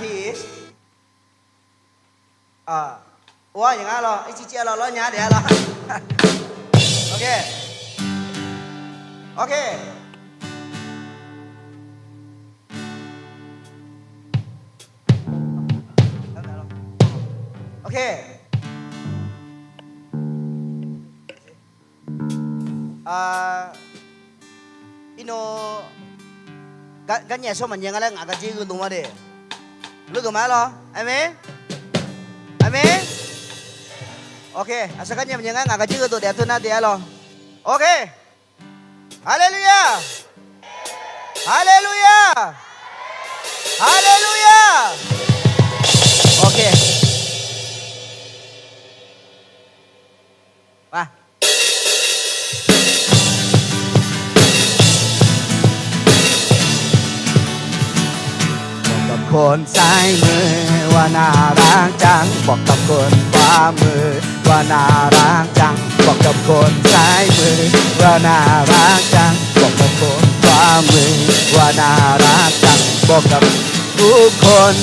peace ว่าอย่างนั้นหรอไอ้จีเจียเราล้อหยาเดี๋ยวเราโอเคโอเคโอเคอิโนกันเนี่ยชอบมันยังไงล่ะงากะจีกูตรงมาเด้รู้กันไหมล่ะไอ้เมย์ไอ้เมย์โอเคอาศัยกันเนี่ยมันยังไงงากะจีกูตัวเดียวตัวน่าเดียวล่ะโอเคฮาเลลูยาฮาเลลูยาฮาเลลูยาโอเคมาคนซ้ายมือว่าน่ารักจังบอกกับคนขวามือว่าน่ารักจังบอกกับคนซ้ายมือว่าน่ารักจังบอกกับคนขวามือว่าน่ารักจังบอกกับทุกคน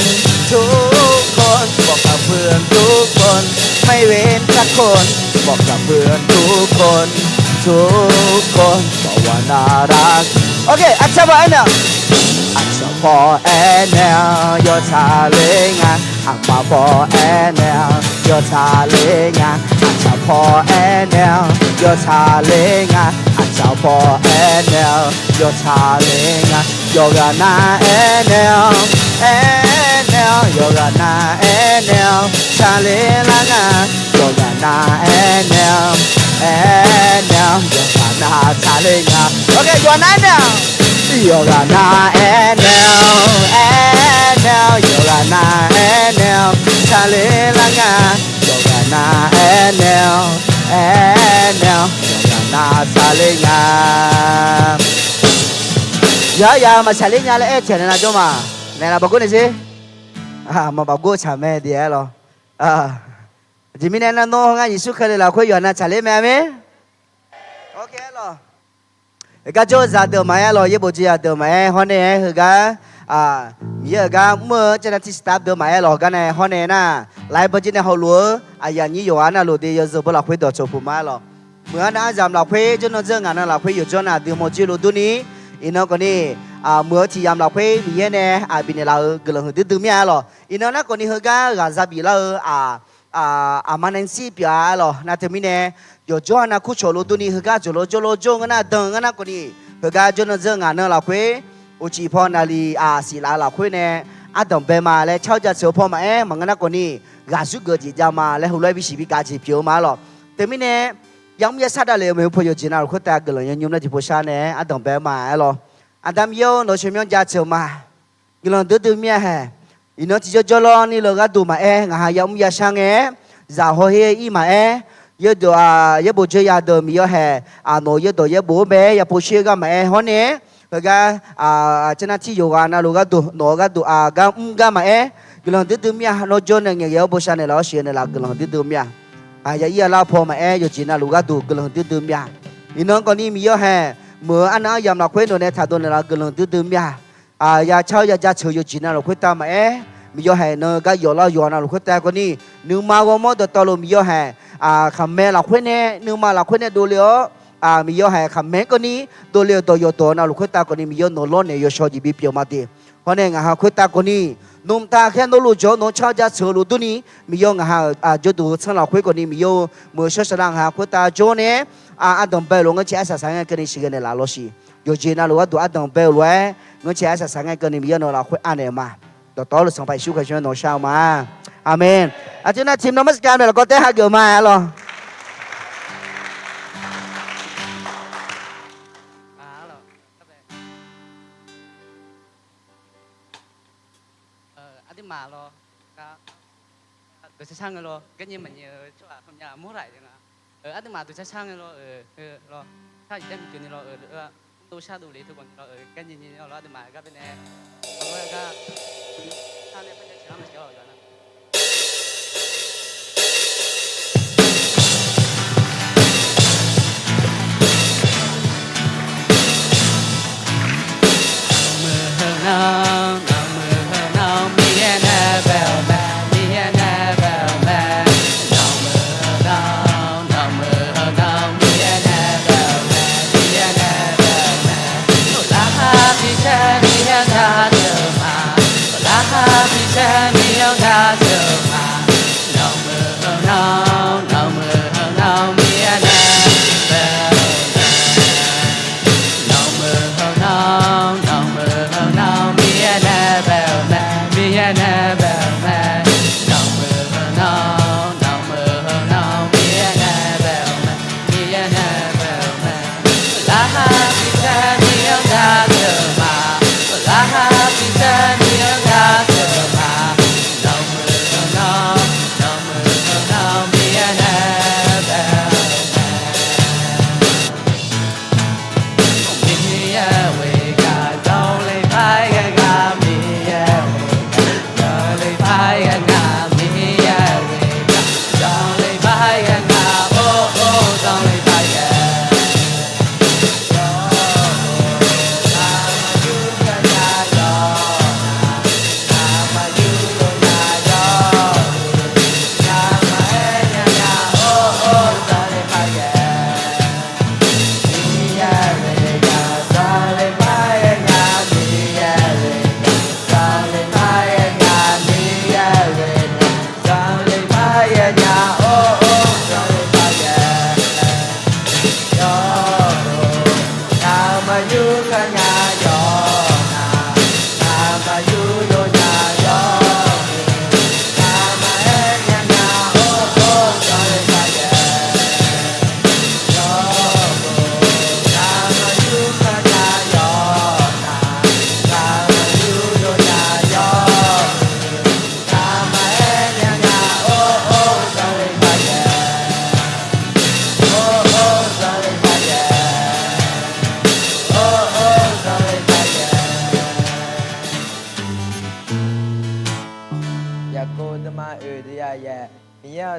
บอกกับเพื่อนทุกคนไม่เว้นสักคนบอกกับเพื่อนทุกคนบอกว่าน่ารักโอเคอัดชาบะเนี่ยAcha for enel yo chalinga Akpa for enel yo chalinga Acha for enel yo chalinga Acha for enel yo chalinga Yoga na enel Yoga na enel chalinga Yoga na enel Yoga na chalinga Okay yoga na enel Yoga na enel Yoga na enel Chalinga Yoga na enel Yoga na chalinga Ya mà chalinga là chuyện này là cho mà này là bagus nih sih mà bagus chame dia loh chỉ mình nên nó ngay Yesus khai là khơi Yoga chalinga mẹ ok loh cái chỗ ra được máy rồi, yêu bộ chỉ ra được máy, hôm nay cái giờ cái mưa cho nên thì start được máy rồi, cái này hôm nay na, lại bây giờ này họ lúa, giờ như vậy na lúa thì giờ bây giờ phải đổ cho phụ máy rồi, mưa na giảm là phải cho nó dừng ngàn là phải giờ na được một chiếc lúa tu ní, nó còn đi, mưa thì giảm là phải như này, bên này là cái lượng từ từ mía rồi, nó còn đi cái ra bị là mà nên xí bia rồi, na thì mình này yo cho na khu chỗ lúa tu ní cái chỗ lúa cái na đằng cái na còn đi cái cho nó dừng ngàn là phải u chỉ pho na li xí là phải này đồng bè mà lại cháu cha cháu pho mà mà cái na còn đi gà súc gà chỉ ra mà lại hồi lại bị xí bị gà chỉ phiếu mà rồi thì mình này giống như sát đã lấy mình phải yo chỉ nào khuyết ta cái lượng nhung nó chỉ phô sa này đồng bè mà rồi đam yêu nó xem nhung cha cháu mà cái lượng từ mía hè nó chỉ cho lo ni lo gà tù mà ngà giống như sang giả hồi hi mà giờ đồ giờ bố chơi giờ đồ mi hè nó giờ đồ giờ bố bé giờ bố chơi cái mà hôm nay cái cho nên chỉ yoga na lúc nó cái mà cái lần thứ tư mía nó cho nên giờ bố sang này nó xuyên này là cái lần thứ tư mía giờ là phò mà giờ chỉ là lúc cái lần thứ tư mía nó còn đi mi hè mưa ăn áo yam là quên đồ này thà đồ này là cái lần thứ tư mía giờ cháu giờ chơi giờ chỉ là lúc quên ta mà mi hè nó cái giờ là lúc quên ta còn đi nếu mà có món đồ tao lo mi hè khăm mẹ là khuyên nè nếu mà là khuyên nè đồ liao mi yo hay khăm mẹ con ní đồ liao đồ yo đồ nào khuyên ta con ní mi yo nô lon nè yo so gì bị biểu mà đi hôm nay ngà khuyên ta con ní nôm ta khen đồ lu cho nó cho ra sửa lu tu ní mi yo ngà cho đồ sang là khuyên con ní mi yo mưa sơ sơ lang khuyên ta cho nè anh đồng bè luôn cái chế sa sang cái ní sự cái này là lo gì yo chế nào lu anh đồng bè luôn cái chế sa sang cái ní mi yo nó là khuyên anh này mà đó đó là sang phải siêu cái chuyện nó sao mà Amen. Cho nên team namaskar này là có thể hát kiểu mà lo. Anh mà lo. Tôi sẽ sang lo. Cái gì mình cho không nhà mua lại rồi. Anh mà tôi sẽ sang lo. Lo. Sao chỉ đem chuyện này lo. Tôi sao đủ lý tôi còn lo. Cái gì lo anh mà cái bên này. Cái sao này bây giờ chỉ làm được rồi. nào mi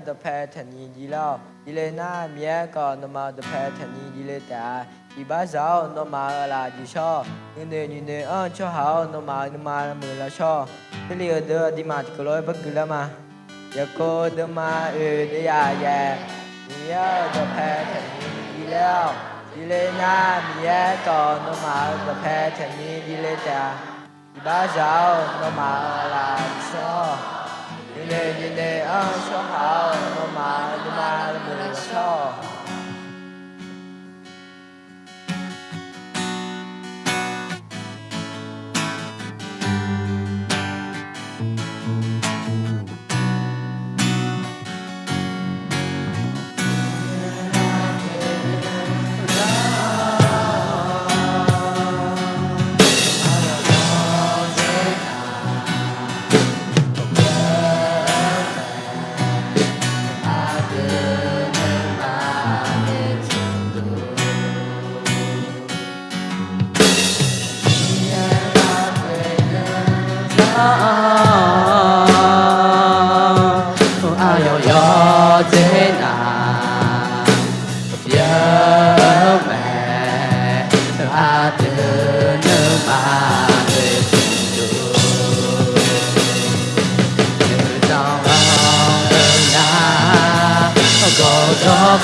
the pet and yellow, Elena, Miaka, no ma the pet and yellow, Ibazao, no ma la di shaw, in the uncho how, no ma the ma mula shaw, Billy the dimaticolo, but Gulama, Yako the ma the ya, Mia the pet and yellow, Elena, Miaka, no ma the pet and yellow, Ibazao, no ma la di shaw. Nhìn nè số hào mà mình so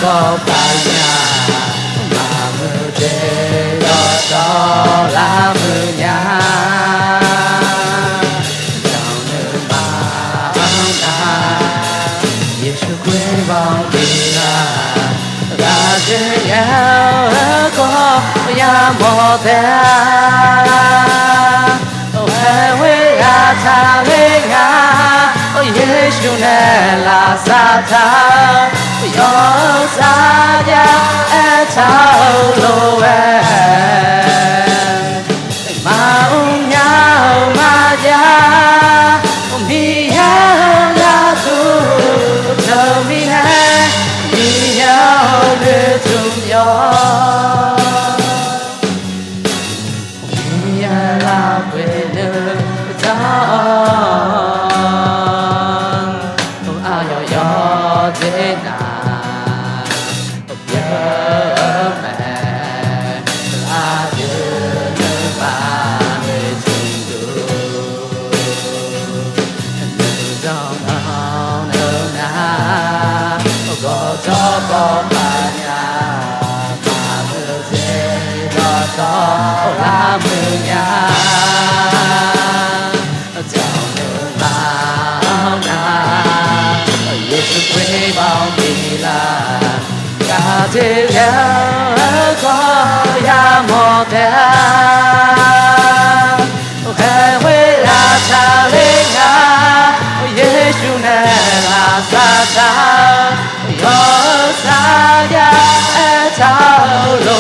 có phải nhà mà mưa thế đó là mưa nhà chào nơi mà na Giêsu quê vòng đi ra trên nhau có nhà mồ thế quê nhà cha quê nhà Giêsu này là sa thà yo sa ya e chao lo ma nhau ma ya mi ya tu cho mi ha mi nhau để chung yo mi ya la quê nơi thế nào cho con bà nhà mà mưa dê đỏ gió lá mưa nhà chào nước bao na Giêsu quê bao đi là cả thế giới có ya một thế quê là cha lên nhà Giêsu này là sa cha yo sa ya e chao lo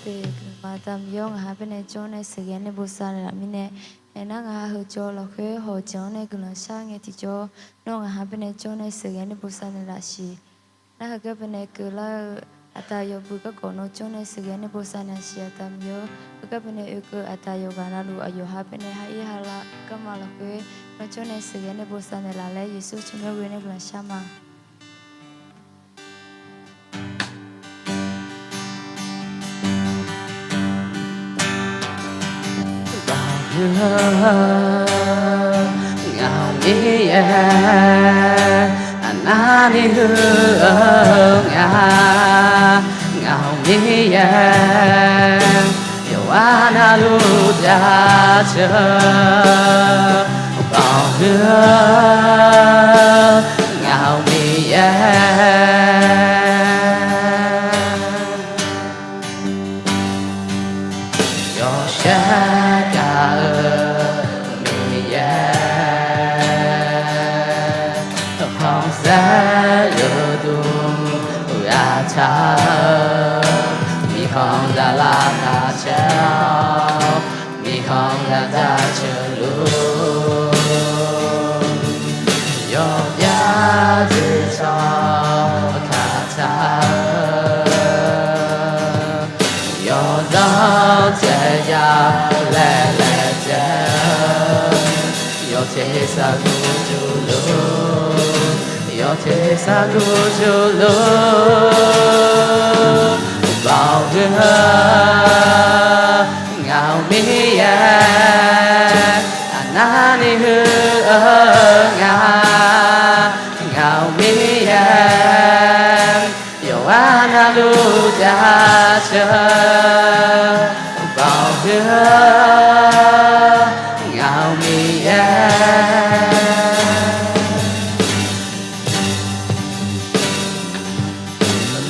pe ma tam yong ha pe ne chon ne se gen ne bu sa la mi ne na nga ho cho lo khe ho chon ne gu la sa nge ti cho no nga ha pe ne chon ne se gen ne bu sa ne la shi na ha ke pe ne ku la ata yo bu ka ko no chon ne se gen ne bu sa ne shi tam yo ka pe ne ku ata yo ga na lu ayo ha pe ne ha i ha la ka ma lo khe no chon ne se gen ne bu sa ne la le yesu chon ne we ne gu la sha ma ngào đi anh đi hương ngào đi yêu anh lu ra chờ bao hương ngào đi yo sẽ cả không sẽ lừa đùm ra cha mi không ra la ta chao mi không ra ta chờ luôn yo ya chỉ cho cả cha yo đó sẽ ya lẹ lẹ chớ yo thế sa tu chu lu yo thế sa tu chu lu bao hương ngào mi anh đi hương ngào mi yêu anh lu cha chờ bao hương ngào mi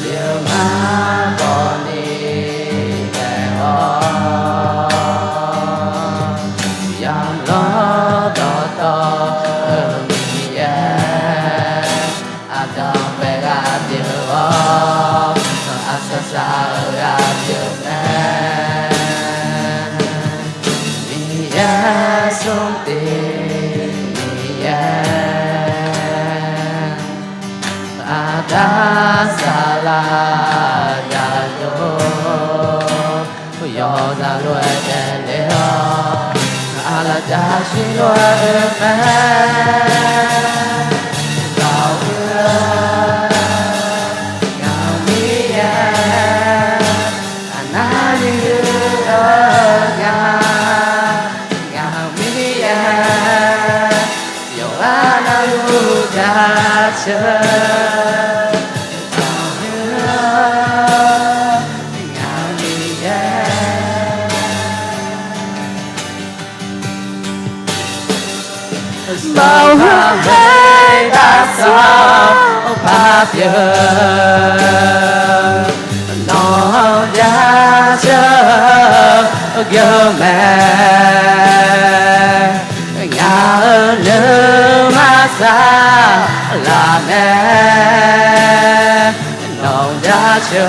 điều mà còn đi về ho yang lo to to mi adam pega điều asa sa ra điều sông tình ada salah ya yo yo za lue de le ala da shi lue me cao ngào mi anh đi yêu anh lu ra chờ bao hương hay đã sao pháp giờ nó ra chờ gơ mẹ nhà lơ mà xa là mẹ nó ra chờ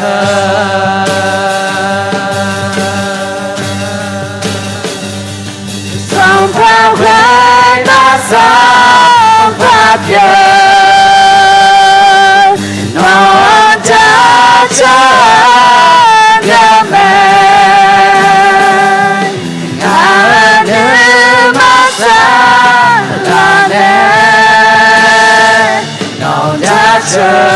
sông phao hay đã sao pháp giờ nó ra chờ gơ mẹ nhà lơ mà xa là mẹ nó ra chờ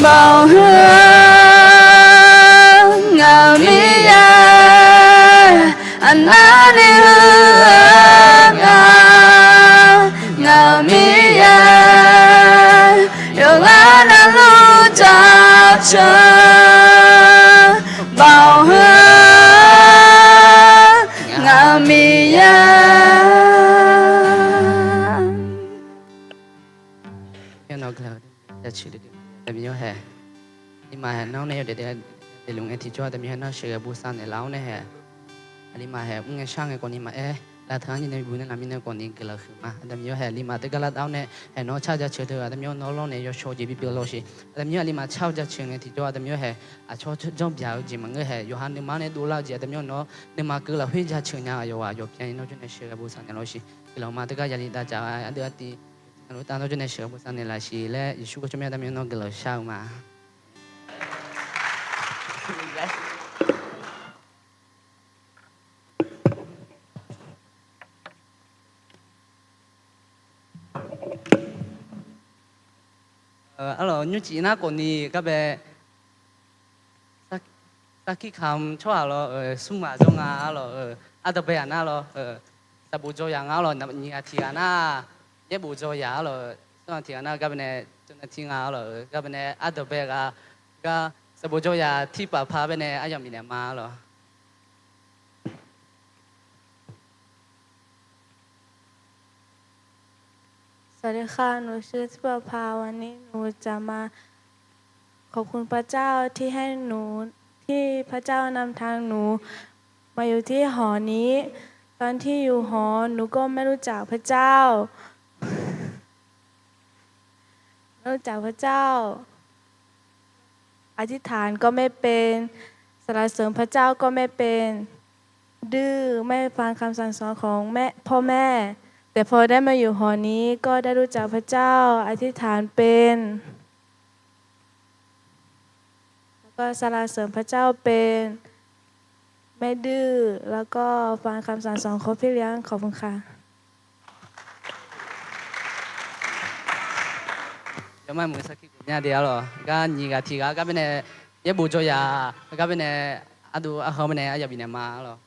bao hương ngào mi ya anh đi hương ngào mi ya yêu anh lu chào chờ bao hương ngào mi ya cái nó làจะชื่อเด็กแต่มีอยู่แห่นี่มาแห่น้องเนี่ยเด็กลุงเอที่จ่อแต่มีแห่น้องเชื่อบูชาเนี่ยแล้วเนี่ยแห่อันนี้มาแห่อุ้งช่างไอ้คนนี้มาลาทางยี่ในบุญนั้นมีเนี่ยคนนี้ก็เลยคือมาแต่มีอยู่แห่ลิมาแต่ก็ลาเอาเนี่ยแห่น้องชาวจะเชื่อเธอแต่มีน้องร้องเนี่ยยอโชจีบีเปโลชีแต่มีลิมาชาวจะเชื่อเนี่ยที่จ่อแต่มีแห่ชอบจ้องเบียวจีมันก็แห่ยูฮันเนี่ยมาเนี่ยดูแลจีแต่มีน้องเนี่ยมาก็เลยเฮ้ยจะเชื่อเนี่ยอยู่ว่าอยู่เพียงน้องจุดเนี่ยเชื่อบูชาเนี่ยโลชีก็เรามาแต่ก็ยันดีตาจ้าอันเดียวที่เราตามเราจุดเนี่ยเชื่อบูชาเนี่ยละชีและยิชูก็จะมีแต่มีน้องก็เลยเช่ามาalors như chị na còn đi các bé sa khi khám cho alo sung mà trong alo ada bé anh alo sa bu cho yang alo nằm như thì anh nhé bu cho ya alo xong thì anh các bé này cho nên thì alo các bé này ada bé cái sa bu cho ya thì bà phá bé này ai làm gì này mà alo สวัสดีค่ะหนูชื่อทิพย์ภาวันนี้หนูจะมาขอบคุณพระเจ้าที่ให้หนูที่พระเจ้านำทางหนูมาอยู่ที่หอนี้ตอนที่อยู่หอหนูก็ไม่รู้จักพระเจ้าไม่รู้จักพระเจ้าอธิษฐานก็ไม่เป็นสรรเสริญพระเจ้าก็ไม่เป็นดื้อไม่ฟังคำสั่งสอนของพ่อแม่แต่พอได้มาอยู่หอนี้ก็ได้รู้จักพระเจ้าอธิษฐานเป็นแล้วก็สรรเสริญพระเจ้าเป็นไม่ดื้อแล้วก็ฟังคำสั่งสอนของพี่เลี้ยงขอบคุณค่ะ 有咩唔識嘅啲咯？而家而家提家嗰邊咧一部做呀，嗰邊咧阿度阿後面咧入邊咧嘛咯。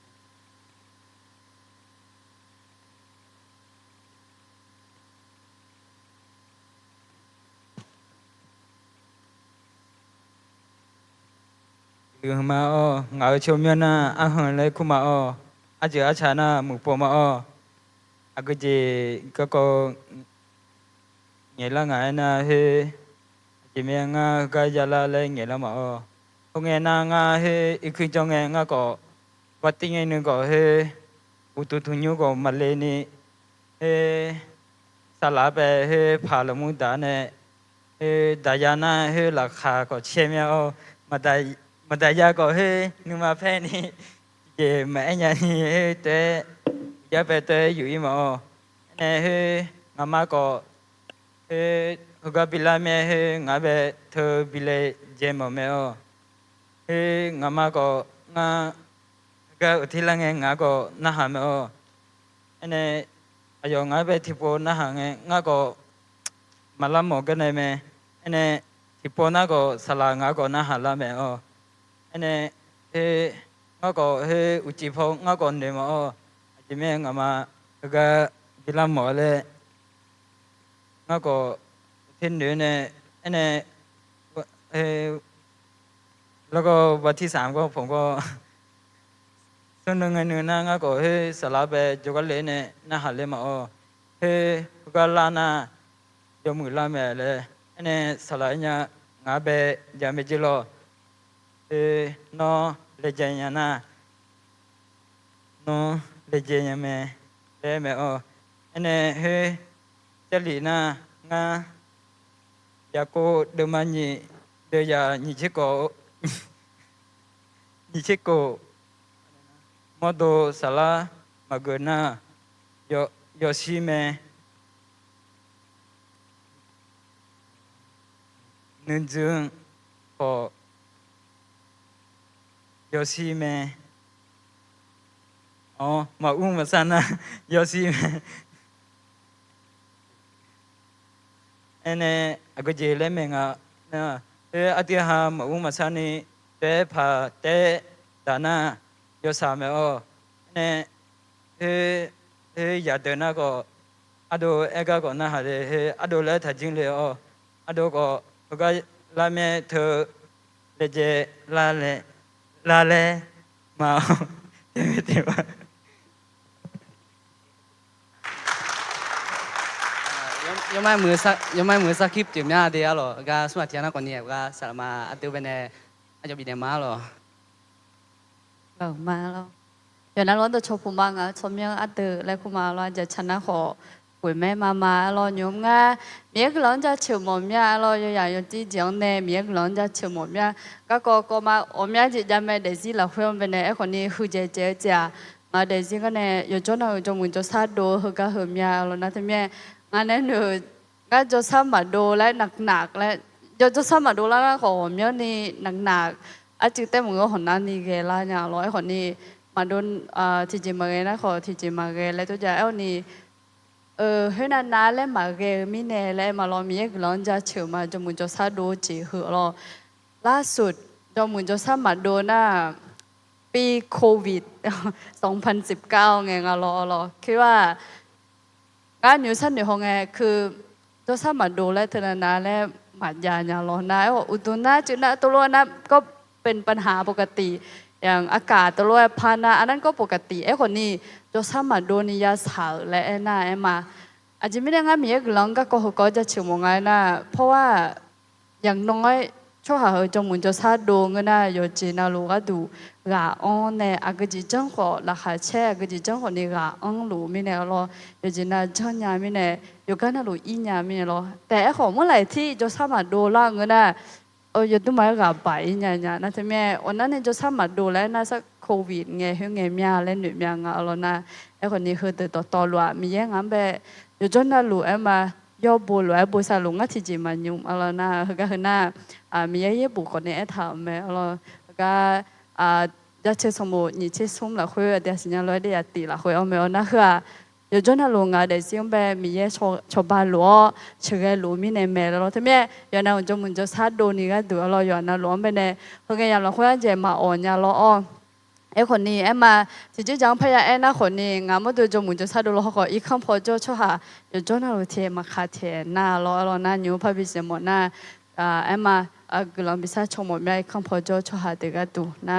đường mà ngồi chiều miền na ăn hưởng lấy cũng mà ăn giờ ăn chả na mục bò mà ăn cái gì cái cô nghe là ngài na he chỉ miệng cái giờ là lấy nghe là mà không nghe na ngài he ít khi cho nghe ngài có bắt tiếng nghe nữa có he u tu tu nhiêu có mà lên nè he sa lá bè he phá lồng mũi đá nè he đại gia na he là khá có xem nhau mà đại gia có he nhưng mà phe ni về mẹ nhà ni he té gia bè téอยู่mà nè he ngama có he huga bila me he ngabe thơ bile jemo me he ngama có nga ga uthila nge nga có na ha me ene ayo ngabe tipo na ha nge nga có malam mo gane me ene tipo na có sala nga có na ha la me ene he nga có he uchi pho nga có ne mo jime ngama ga bila mo le nga có thiên nữ này anh nàyแล้วก็วันที่3ก็ผมก็ส่วนหนึ่งไงนึงนะก็เฮ้สลับไปจุกเล่นเนี่ยน่าหาเล่นมาเฮ้ก็ลานะยมือลาแม่เลยอันนี้สลับเนี่ยงาไปยามไปจิโร่เฮ้นอเลเจนยานะนอเลเจนยาแม่เล่แม่อันนี้เฮ้เจลีนะงาya cô đưa mà nhị đưa ya nhị chiếc cổ mô đồ sala mà gần na yo si me nên dương có yo si me mà mà sana yo si me ene ago jele menga na อาทิตย์หามามาชานีเตะพาเตะดานาโยสามเออเนี่ยอย่าเดินนะก็อะดูเอกก็น่าหาเลยอะดูเลยถ้าจริงเลยอะดูก็ลาเมเธอเลเจลาเลมาเต็มว่า ยอมไม่มือสักคลิปจุดนี้เดียวหรอก็สมัครเจ้าหน้าคนนี้ก็สามารถอัดตัวเป็นอาจจะเป็นมาหรอ มาแล้วอย่างนั้นเราจะชมพูมังอ่ะชมยังอัดเตอร์และคุมาเราจะชนะขอปุ๋ยแม่มาเราโยมง่าเมียกหลังจะเชื่อมอมยาเราอย่างอย่างที่จังเนี่ยเมียกหลังจะเชื่อมอมยาก็มาอมยาจะจำไม่ได้สิเราเพื่อนเป็นไอ้คนนี้คือเจ๊มาได้สิก็เนี่ยอยู่จนเราจมุนจะซาโดคือก็เหิมยาเรานะที่แม่งานนั้นหนูก็จะซ้ำมาโดและหนักและจะซ้ำมาโดแล้วก็ขออมยานี่หนักอาจจะแต่มึงก็คนนั้นนี่เกล้าเนี่ยร้อยคนนี้มาโดนที่จริงมาเกนะขอที่จริงมาเกแล้วตัวจะเอานี่เฮ้ยนาแล้วมาเกมิเน่แล้วมาลองมีเอกลองจะเชื่อมาจมุนจะซาโดจีเหรอล่าสุดจมุนจะซามาโดน่ะปีโควิด 2019ไงงารอคิดว่าการอยู่ชั้นในห้องไงคือจะซามาโดและเทนาและหมัดยาญาลอนะอุตุนะจุนะตัวนะก็เป็นปัญหาปกติอย่างอากาศตัวพานะอันนั้นก็ปกติไอ้คนนี้จะสามารถโดนยาสาวและไอ้น่าไอ้มาอาจจะไม่ได้งั้นมีเอกลังก็จะเชื่อมง่ายนะเพราะว่าอย่างน้อยช่วงหาจมุนจะซาโดงนะโยจีนาลูก็ดูกาออนเนี่ยอากาศจังขอราคาแช่อากาศจังขอนี่กาอังลูไม่เนี่ยรอโยจีนาจังยาไม่เนี่ยโยกันนาลูอียาไม่เนี่ยรอแต่ไอ้ของเมื่อไหร่ที่จะสามารถโดล่างนะ有都买个白呀，那他们我那年就差蛮多嘞，那是 COVID ไงเงี้ยมีอะไรหนึ่งมีงานอะไรนะไอ้คนนี้คือตัวรัวมีอย่างงั้นแบบอยู่จนน่ะรู้ไอ้มาย่อบุหรือบุษาลุงก็ที่จีมันยุ่งอะไรนะก็คือน่ามีอย่างบุคนนี้ไอ้ถามแม่อะไรก็จะเชื่อสมบูรณ์นี่เชื่อสมแล้วคุยเดี๋ยวสิ่งนี้เราได้ยัดตีละคุยเอาไม่เอานะคืออยู่จนน่ะลุงเดี๋ยวสิ่งแบบมีอย่างชาวบ้านรู้เชื่อรู้มีในแม่แล้วทำไมอย่างนั้นจมุนจะซาโดนี่ก็ดูเราอย่างนั้นรู้ไปเนี่ยคือไงอย่างเราคุยกันเจมาอ่อนอย่างเราไอ้คนนี้ไอ้มาที่จะจังพยาไอ้น่าคนนี้งานมาดูจมุนจะซาดูเราเขาก็อีกคำพอจะช่วยหาอยู่จนเราเทมาคาเทน่าเราหน้าอยู่พาพิเศษหมดหน้าไอ้มากลางพิซซ่าชมหมดไม่คำพอจะช่วยหาเด็กดูน่า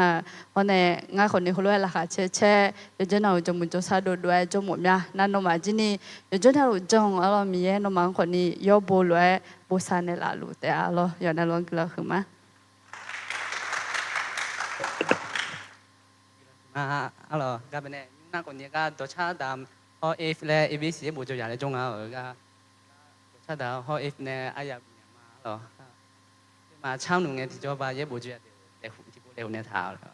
วันนี้งานคนนี้เขาเรียกราคาเช่อยู่จนเราจมุนจะซาดูด้วยจหมดเนี่ยนั่นนมาจีนี่อยู่จนเราจังเรามีนมาคนนี้ย่อบุเลยบุษาเนลาลูแต่เราอย่างนั้นเรากลัวขึ้นมาalors cái bên này nó còn những cái tổ chức đàm họ if là ABC bộ chủ nhà này trong ở cái tổ chức đàm họ if này ai à alors mà trong nông nghiệp thì cho bà với bộ chủ nhà để phụ chỉ bộ đều này thảo rồi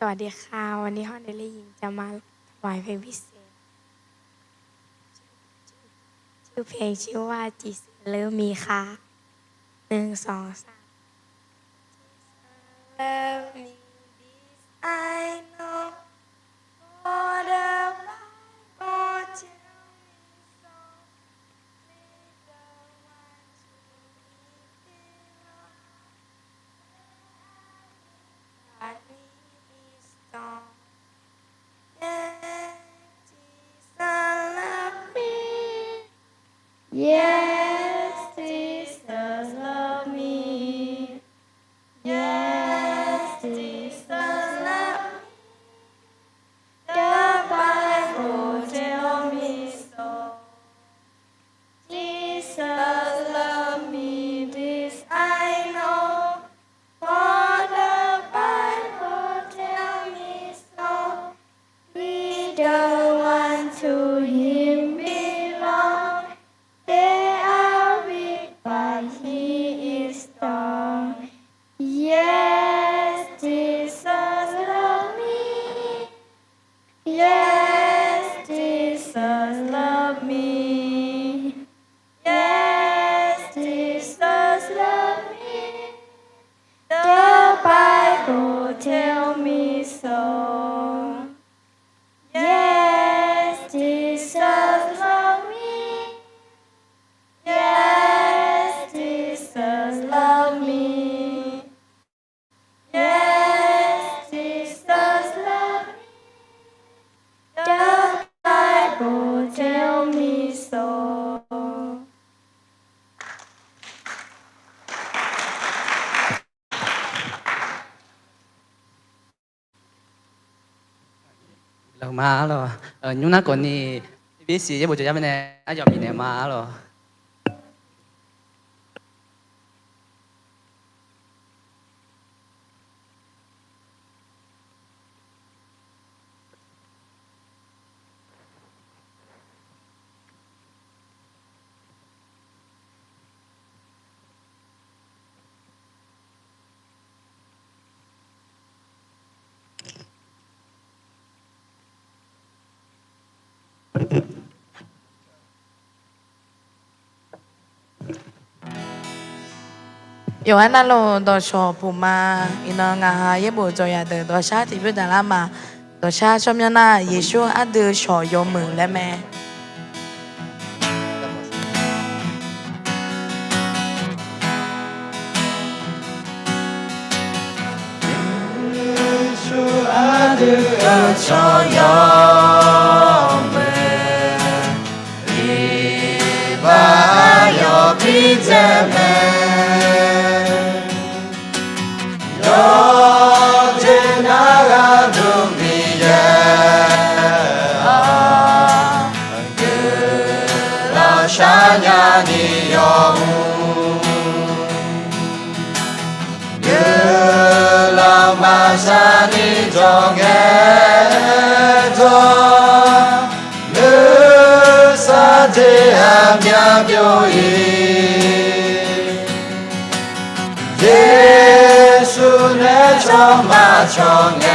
สวัสดีค่ะวันนี้ฮอนเดลี่หญิงจะมาถวายเพลงพิเศษชื่อเพลงชื่อว่าจีสเลิฟมีค่ะ1 2 3 Love me this I know for the Bible tell me so Lead the one to me belong God is strong Yeah Jesus love me Yes Jesus love me Yes Jesus love me The Bible tell me so Jesus love me this I know For the Bible tell me so We don't want to him belong They are weak but he is strong Yes Jesus love me 老妈咯，你那个你别是也不就要不呢，阿要明年妈咯。有安那路多少普嘛？伊那俺哈也不做呀的，多少地不得啦嘛？多少什么那耶稣阿的少有门了没？少有门，一把有比这门，有这那个路比人，格拉山呀你有。马山里中的中，你啥子阿苗表演？耶稣那种马种的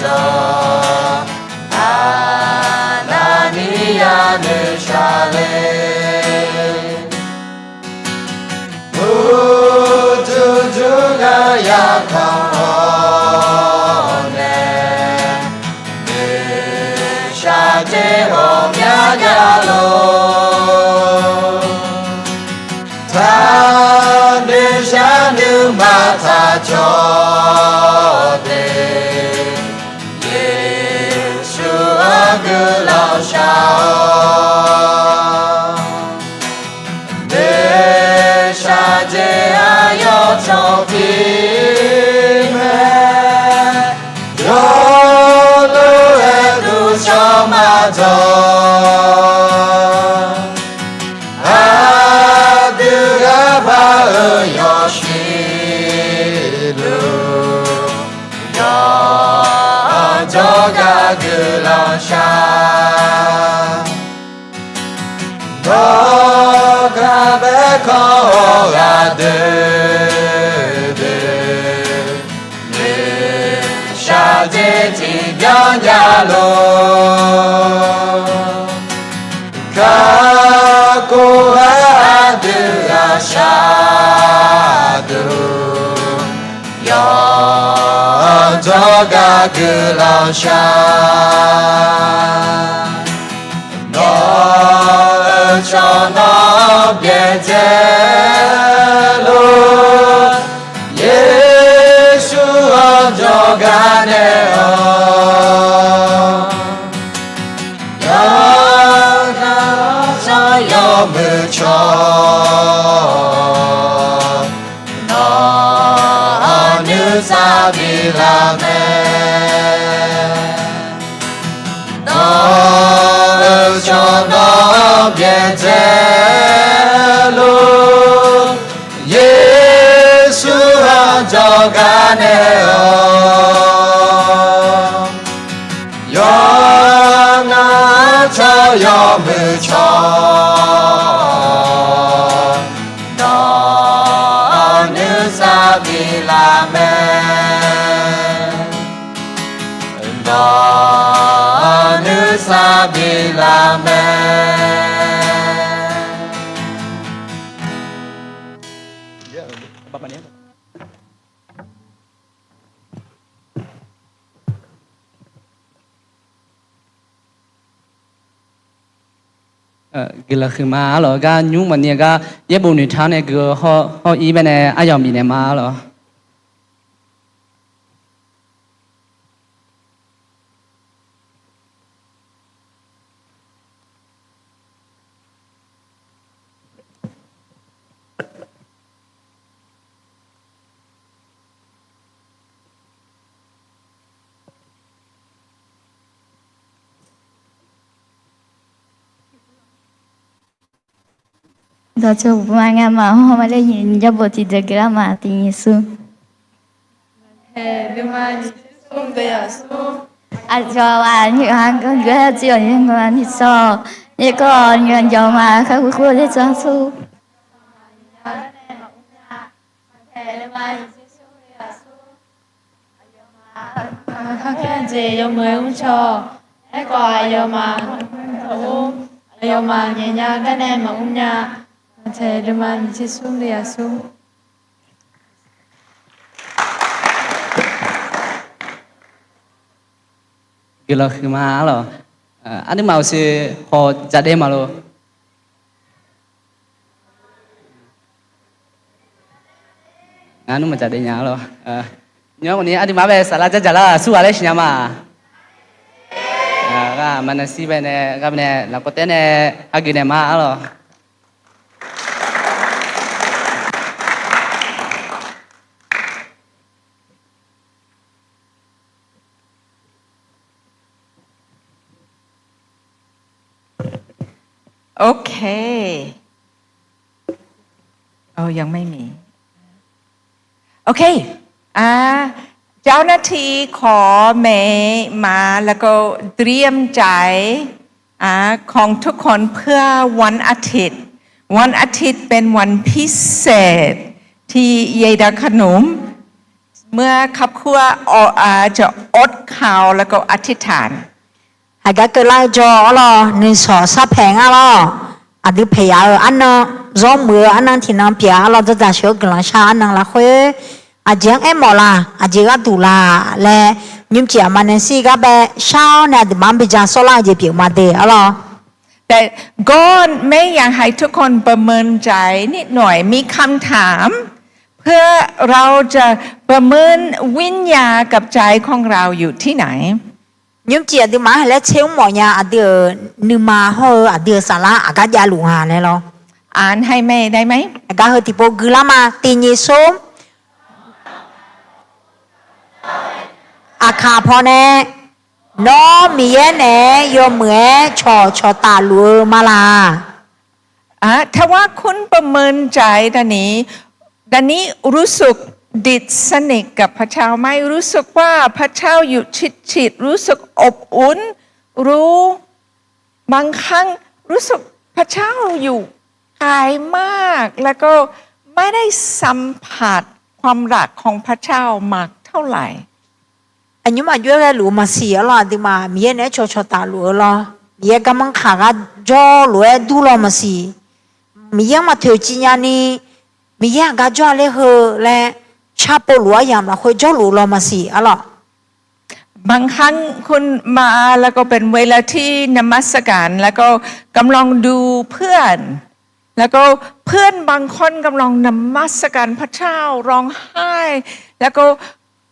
中，阿那尼亚的沙勒。呀，看我呢，你下这我苗家路，他你下你马他做的，耶稣个老少，你下这啊有臭屁。走，阿杜个巴尔有西路，有这个格朗山，多个贝克阿杜杜，你下这几条家路。Aku ada syadu Yang jaga gelashan No chono biezelu Yesu jaga neo mưa cho nó như xa vì là mẹ nó cho nó biết dễ luôn Giêsu cho cả neo yo na cho yo mưa cho la mẹ đó nữ sa bi la mẹ cái là khi mà rồi cái nhung mà nhà cái cái bộ nữ trang này cái họ ý bên này ai dòng bị này mà rồi Đó cho bố mang em mà hôm nay đây nhìn cho bố thì được cái mà tình yêu su. À cho nhiều hàng con gái chỉ ở những người ăn thịt sò, những con người giàu mà khác với cô để cho su. Khác gì yêu mới cũng cho, cái cò yêu mà yêu mà nhẹ nhàng cái này mà cũng nhà, thế để mà chỉ xuống đi à xuống. cái là khi mà lo anh đi mau si họ ra đây mà lo anh mà ra đây nhà lo nhớ con này anh đi mau về sala ra là su ở đây xin mà cái mà nó si bên này cái bên này là có tên này anh cái này mà loโอเคยังไม่มีโอเคเจ้าหน้าที่ขอเมย์มาแล้วก็เตรียมใจของทุกคนเพื่อวันอาทิตย์เป็นวันพิเศษที่เยดาขนมเมื่อครอบครัวจะอดข้าวแล้วก็อธิษฐานcái cơ lai cho lo nên sọ sắp hẹn lo đi phải ở ăn nó gió mưa ăn thì nó bia lo cho ta sửa cái là sao ăn là khuê giếng em bỏ là chỉ có đủ là lẽ nhưng chỉ mà nên xí cái bé sao nè thì bạn bây giờ số lại chỉ biểu mà để lo แต่ก็ไม่อยากให้ทุกคนประเมินใจนิดหน่อยมีคำถาม เพื่อเราจะประเมินวิญญาณกับใจของเราอยู่ที่ไหน nhưng chỉ thì mà là chiếu mọi nhà được nhưng mà hơi được sản là cái gia lũ hà này lo อ่านให้แม่ได้ไหม cái hơi thì bộ cứ lắm mà tin như số khá phò nè nó mía nè yo mía cho ta lúa mà là ถ้าว่าคุณประเมินใจด้านนี้รู้สึกดิดสนิทกับพระเจ้าไหมรู้สึกว่าพระเจ้าอยู่ชิดรู้สึกอบอุ่นรู้บางครั้งรู้สึกพระเจ้าอยู่ไกลมากแล้วก็ไม่ได้สัมผัสความรักของพระเจ้ามากเท่าไหร่ anh nhưng mà vừa cái lúa mà xỉa lo thì mà mía nè cho ta lúa lo mía cái măng khá cái cho lúa đủ lo mà xỉ mía mà thiếu chi nhà ni mía cái cho lấy hờ lấyชาปลัวยามเราคุยจ้าหลูเรามาสิอะล่ะบางครั้งคุณมาแล้วก็เป็นเวลาที่นมัสการแล้วก็กำลังดูเพื่อนแล้วก็เพื่อนบางคนกำลังนมัสการพระเจ้าร้องไห้แล้วก็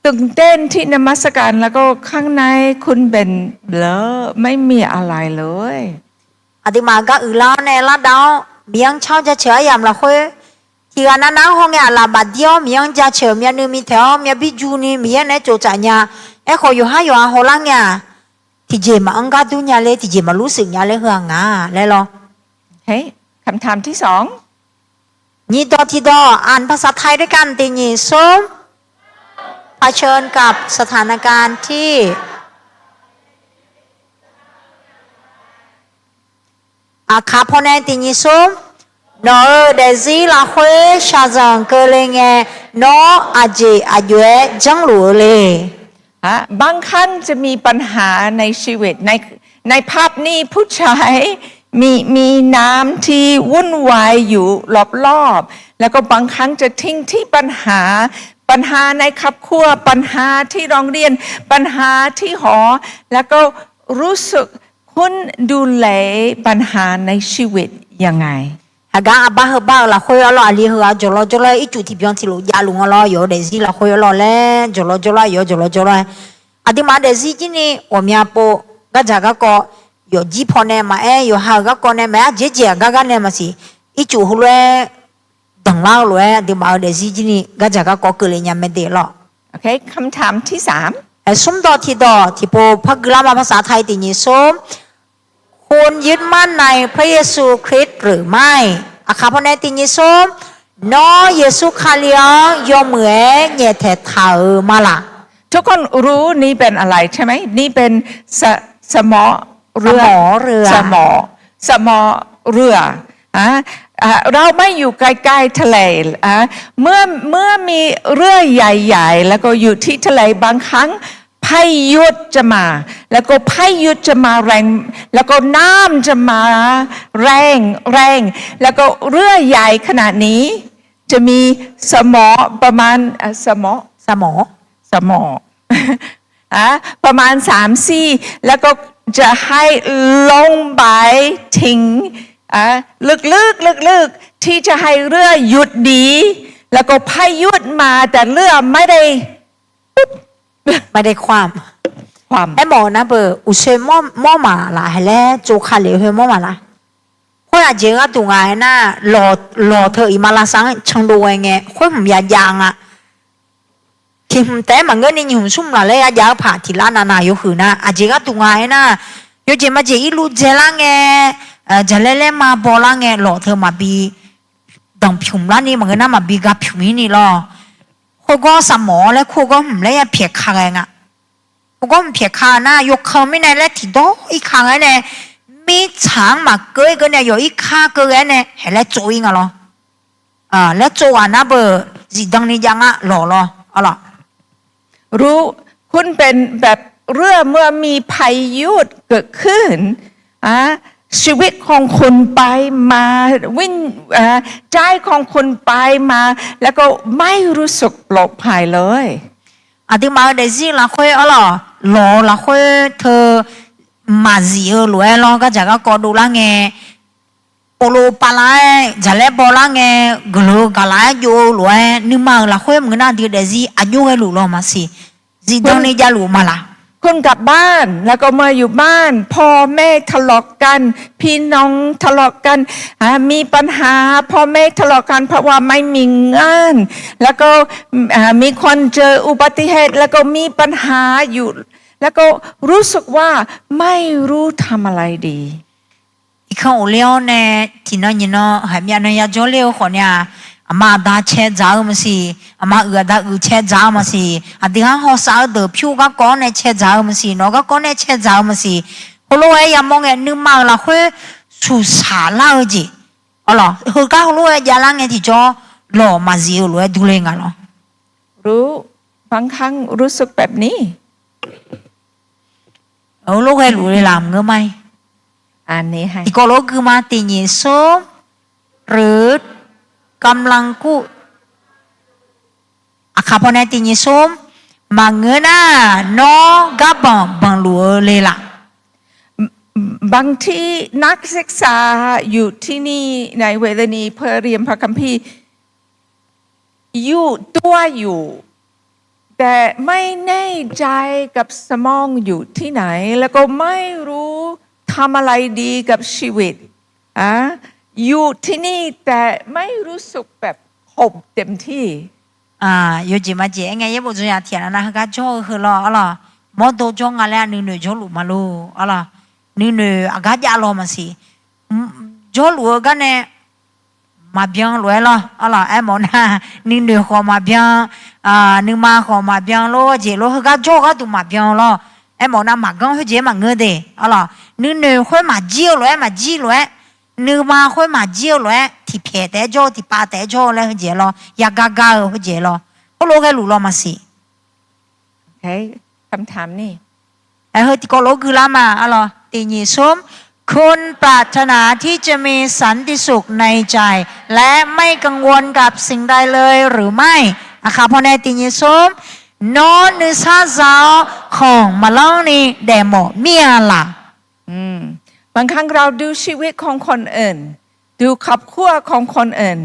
ตื่นเต้นที่นมัสการแล้วก็ข้างในคุณเป็นเบลอไม่มีอะไรเลยอธิมาก็ล้อเนี่ยละดาวเบียงเช่าจะเฉยยามเราคุยที่กันนั้นห้องเนี่ยลาบเดียวมีอย่างจะเชื่อมีนึงมีแถวมีบิจูนี่มีอย่างเนี่ยโจจ่าเนี่ยขออยู่ให้อยู่หัวหลังเนี่ยที่เจมาอังกาดูเนี่ยเลยที่เจมารู้สึกเนี่ยเลยเฮืองเลยหรอเฮ้ยคำถามที่สองนี่ต่อที่ต่ออ่านภาษาไทยด้วยกันตีนี่ส้มเผชิญกับสถานการณ์ที่ข้าพ่อแม่ตีนี่ส้มnó để gì là khuê sa rằng cơ lên nghe nóอายุจังหลัวเลยบางครั้งจะมีปัญหาในชีวิตในภาพนี้ผู้ชายมีน้ำที่วุ่นวายอยู่รอบๆแล้วก็บางครั้งจะทิ้งที่ปัญหาในครอบครัวปัญหาที่โรงเรียนปัญหาที่หอแล้วก็รู้สึกคุณดูแลปัญหาในชีวิตยังไงga ba la khoyo lo ali ho jolo i chu ti bion ti lo ya lu lo yo de zi la khoyo lo le jolo adi ma de zi ji ni o mya po ga ja ga ko yo ji pho ne ma yo ha ga ko ne ma je ga ne ma si i chu hu le dang lao lo adi ma de zi ji ni ga ja ga ko ke le nya me de lo โอเคคำถามที่3ส้มต่อที่โปพระกรามาภาษาไทยตินี่ส้มคุณยึดมั่นในพระเยซูคริสต์หรือไม่ อาคาพอเนตินิสมน้อเยซูคาเลียงยอมเหมือเยเทถามาละ ทุกคนรู้นี่เป็นอะไรใช่ไหมนี่เป็นสมอเรือ สมอเรือ สมอเรือเราไม่อยู่ใกล้ๆทะเลเมื่อมีเรือใหญ่ๆแล้วก็อยู่ที่ทะเลบางครั้งพายุจะมาแล้วก็พายุจะมาแรงแล้วก็น้ำจะมาแรงแล้วก็เรือใหญ่ขนาดนี้จะมีสมอประมาณสมอ ประมาณ3-4แล้วก็จะให้ลงไปทิ้งลึกที่จะให้เรือหยุดดีแล้วก็พายุมาแต่เรือไม่ได้ความไอ้หมอนะเบอร์อุเชมอมาละให้แล้วโจคาเลเฮมอมาละเพราะเจงอะตุงไงน่ะรอเธออีมาลาสังชังดูไงค่อยผมอยากยังอะคิมแต่มันก็นี่ยุ่งซุ่มละเลยอยากผ่าทีละนาอยู่หือนะอาเจงอะตุงไงน่ะอยู่เจมาเจอีลูเจลังไงจะเล่มาบอลังไงรอเธอมาบีดังผิวละนี่มันก็น่ามาบีกับผิวนี่รอเขาก็สมอแล้วเขาก็ผมเลยเพียกขาไงอะเขาก็เพียกขานะยกเขาไม่ได้แล้วที่โตอีกขาไงเนี่ยมีช้างมาเกยกันเนี่ยอยู่อีกขาเกยเนี่ยให้แล้วโจยงอะรอแล้วโจอ่ะนะเบอร์จีดังนี้ยังอะรออะล่ะรู้คุณเป็นแบบเรือเมื่อมีพายุเกิดขึ้นชีวิตของคุณไปมาวิ่งใจของคุณไปมาแล้วก็ไม่รู้สึกปลอดภัยเลยที่มาเดซี่ละค่อยอะล่ะรอละค่อยเธอมาจีรวยแล้วก็จะก็ดูละไงโปโลปาลายจะเล่บอละไงกลัวกลายอยู่รวยนี่มาละค่อยมึงน่าดีเดซี่อายุให้รู้ลมาสิจีตรงนี้จะรู้มาละคุณกลับบ้านแล้วก็มาอยู่บ้านพ่อแม่ทะเลาะกันพี่น้องทะเลาะกันมีปัญหาพ่อแม่ทะเลาะกันเพราะว่าไม่มีงานแล้วก็มีคนเจออุบัติเหตุแล้วก็มีปัญหาอยู่แล้วก็รู้สึกว่าไม่รู้ทำอะไรดีอีกข้าวเลี้ยวเนี่ยที่นั่นยี่เนาะให้มีอะไรจะเลี้ยวคนเนี่ยอามาด่าเช็ดจ้ามาสิอามาด่าเช็ดจ้ามาสิที่ห้างเขาสาวเดือบผิวก็ก้อนเนี่ยเช็ดจ้ามาสินกก็ก้อนเนี่ยเช็ดจ้ามาสิพอรู้ไอ้ยามองเงี้ยนึกมาละค่อยสุสานละจีอ๋อเหรอเขาก็รู้ไอ้ยาลังเงี้ยที่จ่อหล่อมาสิรู้ไอ้ดูเรื่องอะไรรู้บางครั้งรู้สึกแบบนี้รู้ไอ้รู้เลยลำเงี้ยไหมอันนี้ให้ที่ก็รู้คือมาตีนิสมหรือกำลังกู้อาคาพอเนตินิสมมาเงินน่ะน้องกับบังลัวเลยล่ะบางที่นักศึกษาอยู่ที่นี่ในเวลานี้เพื่อเรียนพระคัมภีร์อยู่แต่ไม่แน่ใจกับสมองอยู่ที่ไหนแล้วก็ไม่รู้ทำอะไรดีกับชีวิตอยู่ที่นี่แต่ไม่รู้สึกแบบหบเต็มที่อยู่จีมาเจ๊ไงยังบอกจะอยากเถียงนะฮะก็จ่อคือรออะไรมอโตจ่องอะไรนึกจ่อหลุมาลูอะไรนึกอากาศยาลอมาสิจ่อหลุกันเนี่ยมาเบียงรวยละอะไรไอ้หมอนะนึกขอมาเบียงนึกมาขอมาเบียงโลเจโลฮะก็จ่อก็ตัวมาเบียงละไอ้หมอนะมากันเขาเจมาเงินเดอะไรนึกค่อยมาจีรวยมาจีรวยนึกมาค่อยมาจีรวยที่เพแต่จ่อที่ปาแต่จ่อเลยเขาเจรอยากกาเขาเจรอเขาโลกให้รู้ละมาสิโอเคคำถามนี่ไอ้เฮติโกโลกุลามาอะไรตีนิสมคุณปรารถนาที่จะมีสันติสุขในใจและไม่กังวลกับสิ่งใดเลยหรือไม่นะคะพอในตีนิสมนอนนึซาซาของมาเล่านี้เดโมเมียล่ะบางครั้งเราดูชีวิตของคนอื่นดูครอบครัวของคนอื่น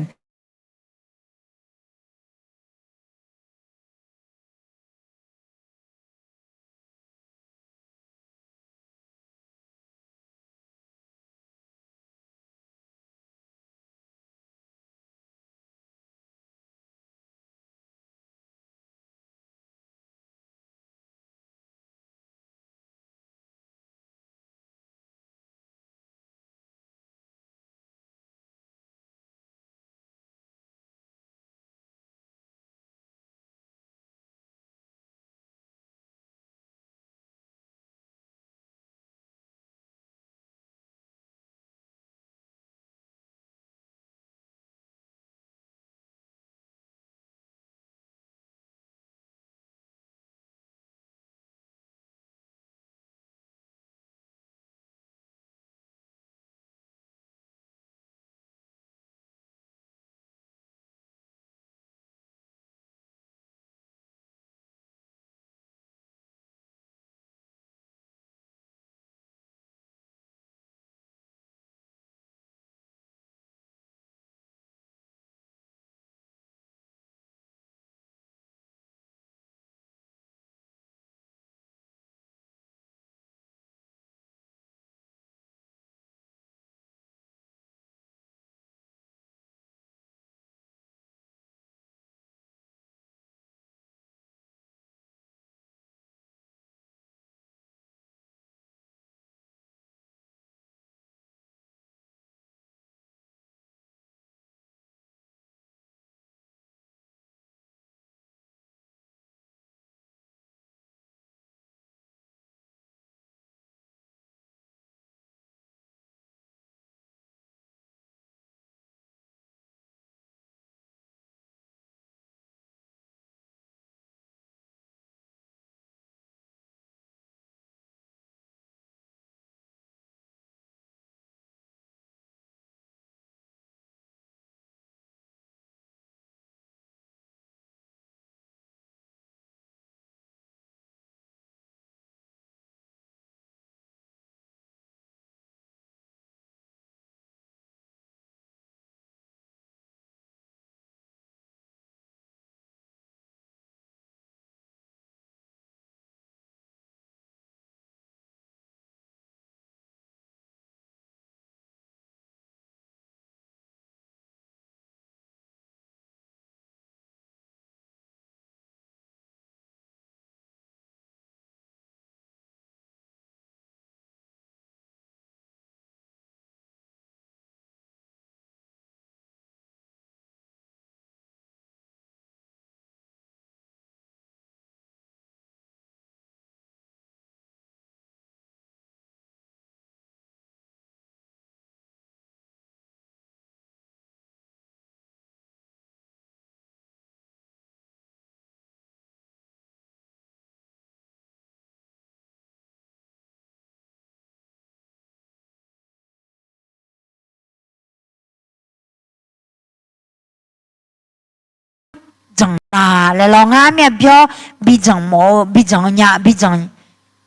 เลยลองงาเมียเบียวบิจังหมอบิจังยาบิจัง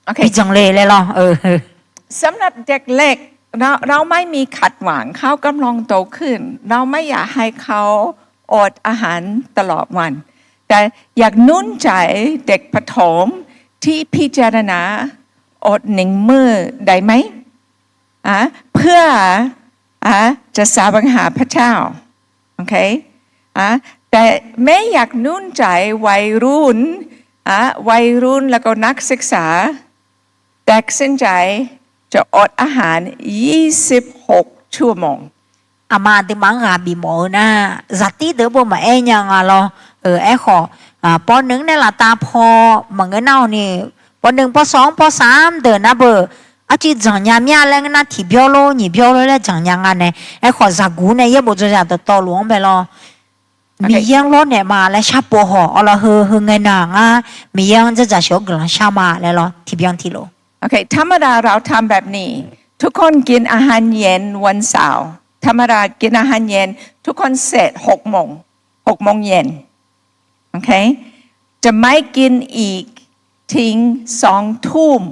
โอเค บิจังเลยลองสำหรับเด็กเล็กเราไม่มีขัดหวังเขากำลังโตขึ้น เราไม่อยากให้เขาอดอาหารตลอดวัน แต่อยากนุ่นใจเด็กประถมที่พิจารณาอดหนึ่งมื้อได้ไหมเพื่อจะสาบังหาพระเจ้าโอเคแต่แม่อยากนุ่นใจวัยรุ่นแล้วก็นักศึกษาตัดสินใจจะอดอาหาร26 ชั่วโมงอามาติมังงาบีโมนะจัตติเดบมายังลอขอปหนึ่งเนี่ยละตาพอมังเงินเอานี่ปหนึ่งปสองปสามเดินนะเบอร์อาจิจังยามยาแล้วนะที่เบียวโลนี่เบียวโลแล้วจังยังไงขอจากกูเนี่ยยังบ่จะจะต่อหลวงไปรอมียังรถเนี่ยมาแล้วชาปหอเราเฮเงินนางมียังจะเสียกลังชามาแล้วรอที่เบียงที่โลโอเคธรรมดาเราทำแบบนี้ทุกคนกินอาหารเย็นวันเสาร์ธรรมดากินอาหารเย็นทุกคนเสร็จ6 โมงเย็นโอเคจะไม่กินอีกทิ้ง2 ทุ่ม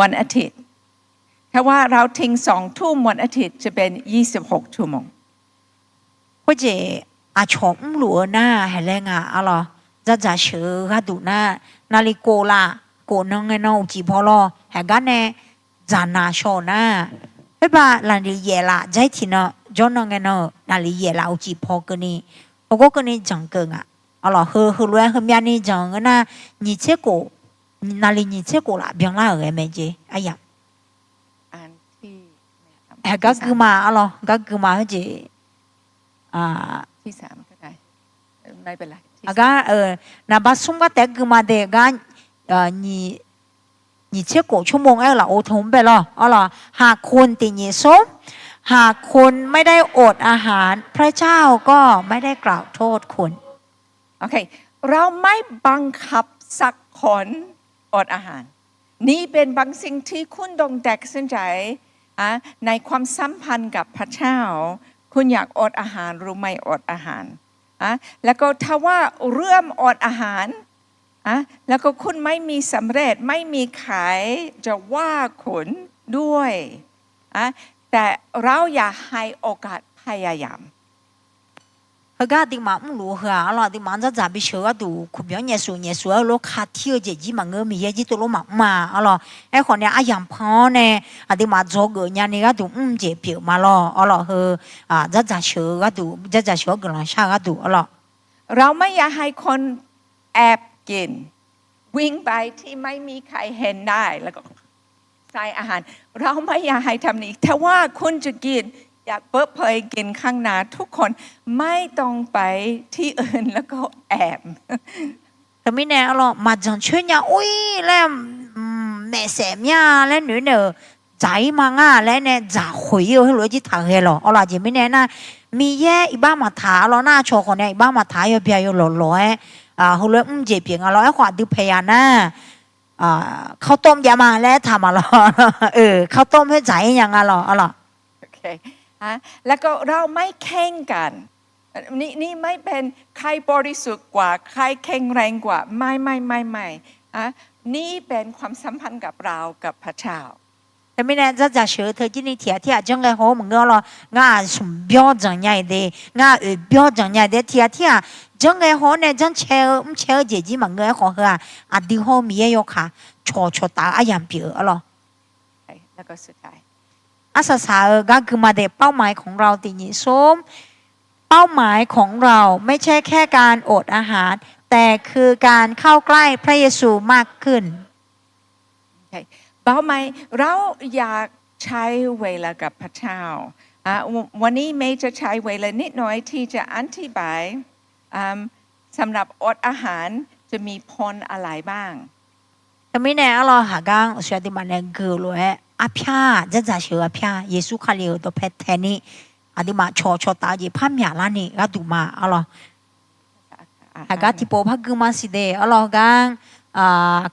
วันอาทิตย์ถ้าว่าเราทิ้ง2 ทุ่มวันอาทิตย์จะเป็น26 ชั่วโมง或者อาชมหลัวหน้าให้แรงอะไรจะเชื่อก็ดูหน้านาฬิกาละกูนั่งเงินเอาจีพอลให้กันเนี่ยจานาโชนะเฮ้ยบ้านาฬิกาละใจที่เนาะจนนั่งเงินเอานาฬิกาละเอาจีพอกันนี่พอก็นี่จังเกิงอะไรเฮ้ยรวยเฮ้ยมีอันนี้จังนะนี่เช็คกูนาฬิกาเช็คกูละเบียงละเอ้ยไม่เจไอ้ยังให้ก็คือมาอะไรก็คือมาให้เจที่3ก็ได้ไม่เป็นไรก็นาบาสุ่มก็แต่คือมาเด็กก็นี่เช็คกูชั่วโมงละโอทมไปหรออะไรหากคนติดนี่ส้มหากคนไม่ได้อดอาหารพระเจ้าก็ไม่ได้กล่าวโทษคุณโอเคเราไม่บังคับสักคนอดอาหารนี่เป็นบางสิ่งที่คุณต้องตัดสินใจในความสัมพันธ์กับพระเจ้าคุณอยากอดอาหารหรือไม่อดอาหารแล้วก็ถ้าว่าเริ่มอดอาหารแล้วก็คุณไม่มีสำเร็จไม่มีใครจะว่าคุณด้วยแต่เราอยากให้โอกาสพยายามก็ติมาไม่รู้เหรอเราติมันจะจับไปเชื่อดูคุณยังเนี่ยส่วนเราขาดเที่ยวเจ๊จีมันเงยมีเยอะจีตัวเรามาเราไอ้คนเนี่ยอย่างพอเนี่ยติมาจบเกินเนี่ยนี่ก็ดูเจ็บเปียมาเราจะเชื่อก็ดูจะเชื่อกันหลังชาก็ดูเราไม่อยากให้คนแอบกินวิ่งไปที่ไม่มีใครเห็นได้แล้วก็ใส่อาหารเราไม่อยากให้ทำนี้ถ้าว่าคุณจะกินอยากเปิดเผยกินข้างหน้าทุกคนไม่ต้องไปที่อื่นแล้วก็แอบแต่ไม่แน่หรอกมาจังช่วยเนี่ยอุ้ยแล้วแม่แสมเนี่ยแล้วหนูเนี่ยใจมังแล้วเนี่ยจะคุยให้รู้ที่ทางเหรอเอาล่ะจีไม่แน่นะมีแย่อีบ้ามาถาเราหน้าโชว์คนเนี่ยอีบ้ามาถาอยู่เพียอยู่หล่อเขาเลยเจ็บเพียงเราไอ้ขวาดูพยานะข้าวต้มยามาแล้วทำอะไรข้าวต้มให้ใจยังไงหรอโอเคแล้วก็เราไม่แข่งกันนี่ไม่เป็นใครบริสุทธิ์กว่าใครแข็งแรงกว่าไม่นี่เป็นความสัมพันธ์กับเรากับพระเจ้าแต่ไม่แน่จะเชื่อเธอที่นี่เถียจังเลยโหมึงก็รองาสมเบียวจังใหญ่เดงาเบียวจังใหญ่เดเถียจังเลยโหเนี่ยจังเชื่อเจจีมึงก็ขอเหรอดีโหมีเยอะค่ะโชตาอายังเปียแล้วแล้วก็สุดท้ายอาสาก็คือมาเด็เป้าหมายของเราติญิส้มเป้าหมายของเราไม่ใช่แค่การอดอาหารแต่คือการเข้าใกล้พระเยซูมากขึ้นเป้าหมายเราอยากใช้เวลากับพระเจ้าวันนี้เมย์จะใช้เวลานิดหน่อยที่จะอธิบายสำหรับอดอาหารจะมีผลอะไรบ้างแต่ไม่แน่เราหากังเสียดิมันเกิดเลยอาพยาจะเชื่ออาพยาเยซูคาริโอตัวเพชรแทนี่อดีมาโชตาเยพามีอะไรนี่ก็ดูมาหากที่พบพักกุมาสิเดกัง